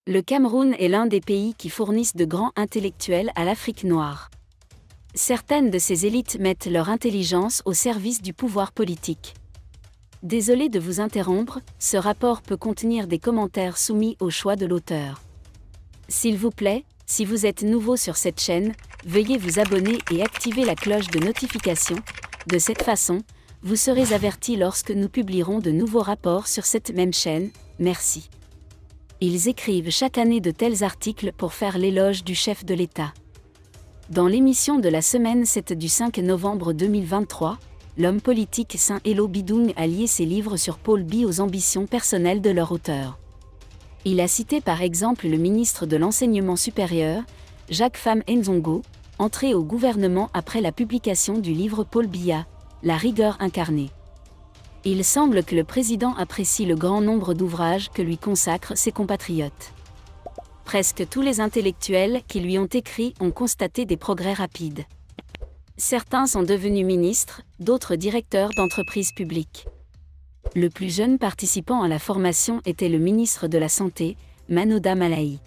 Le Cameroun est l'un des pays qui fournissent de grands intellectuels à l'Afrique noire. Certaines de ces élites mettent leur intelligence au service du pouvoir politique. Désolé de vous interrompre, ce rapport peut contenir des commentaires soumis au choix de l'auteur. S'il vous plaît, si vous êtes nouveau sur cette chaîne, veuillez vous abonner et activer la cloche de notification. De cette façon, vous serez avertis lorsque nous publierons de nouveaux rapports sur cette même chaîne. Merci. Ils écrivent chaque année de tels articles pour faire l'éloge du chef de l'État. Dans l'émission de la semaine 7 du 5 novembre 2023, l'homme politique Saint-Elo Bidung a lié ses livres sur Paul Biya aux ambitions personnelles de leur auteur. Il a cité par exemple le ministre de l'Enseignement supérieur, Jacques Fam Nzongo, entré au gouvernement après la publication du livre Paul Biya, La rigueur incarnée. Il semble que le président apprécie le grand nombre d'ouvrages que lui consacrent ses compatriotes. Presque tous les intellectuels qui lui ont écrit ont constaté des progrès rapides. Certains sont devenus ministres, d'autres directeurs d'entreprises publiques. Le plus jeune participant à la formation était le ministre de la Santé, Manoda Malayi.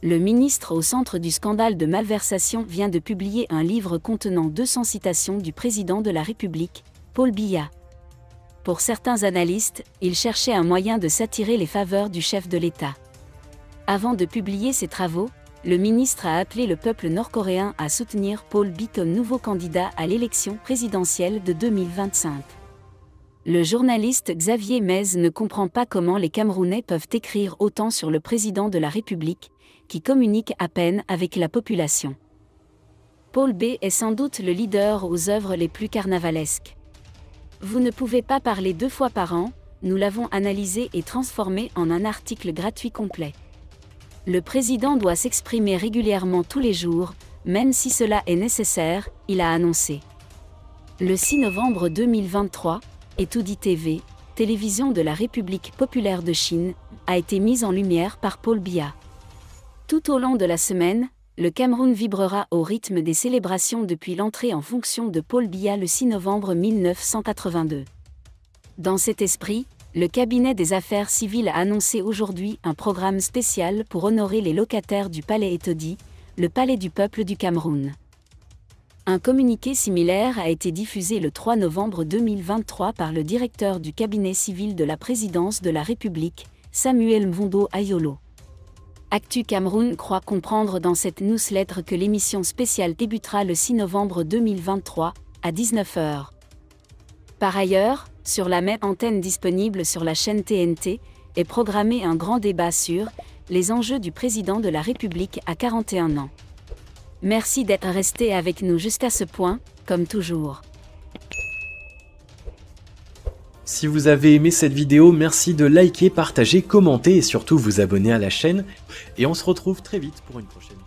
Le ministre au centre du scandale de malversation vient de publier un livre contenant 200 citations du président de la République, Paul Biya. Pour certains analystes, il cherchait un moyen de s'attirer les faveurs du chef de l'État. Avant de publier ses travaux, le ministre a appelé le peuple nord-coréen à soutenir Paul Biya comme nouveau candidat à l'élection présidentielle de 2025. Le journaliste Xavier Mez ne comprend pas comment les Camerounais peuvent écrire autant sur le président de la République, qui communique à peine avec la population. Paul Biya est sans doute le leader aux œuvres les plus carnavalesques. Vous ne pouvez pas parler 2 fois par an, nous l'avons analysé et transformé en un article gratuit complet. Le président doit s'exprimer régulièrement tous les jours, même si cela est nécessaire, il a annoncé. Le 6 novembre 2023, Etoudi TV, télévision de la République populaire de Chine, a été mise en lumière par Paul Biya. Tout au long de la semaine, le Cameroun vibrera au rythme des célébrations depuis l'entrée en fonction de Paul Biya le 6 novembre 1982. Dans cet esprit, le cabinet des affaires civiles a annoncé aujourd'hui un programme spécial pour honorer les locataires du palais Etoudi, le palais du peuple du Cameroun. Un communiqué similaire a été diffusé le 3 novembre 2023 par le directeur du cabinet civil de la présidence de la République, Samuel Mvondo Ayolo. Actu Cameroun croit comprendre dans cette newsletter que l'émission spéciale débutera le 6 novembre 2023, à 19 h. Par ailleurs, sur la même antenne disponible sur la chaîne TNT, est programmé un grand débat sur les enjeux du président de la République à 41 ans. Merci d'être resté avec nous jusqu'à ce point, comme toujours. Si vous avez aimé cette vidéo, merci de liker, partager, commenter et surtout vous abonner à la chaîne. Et on se retrouve très vite pour une prochaine vidéo.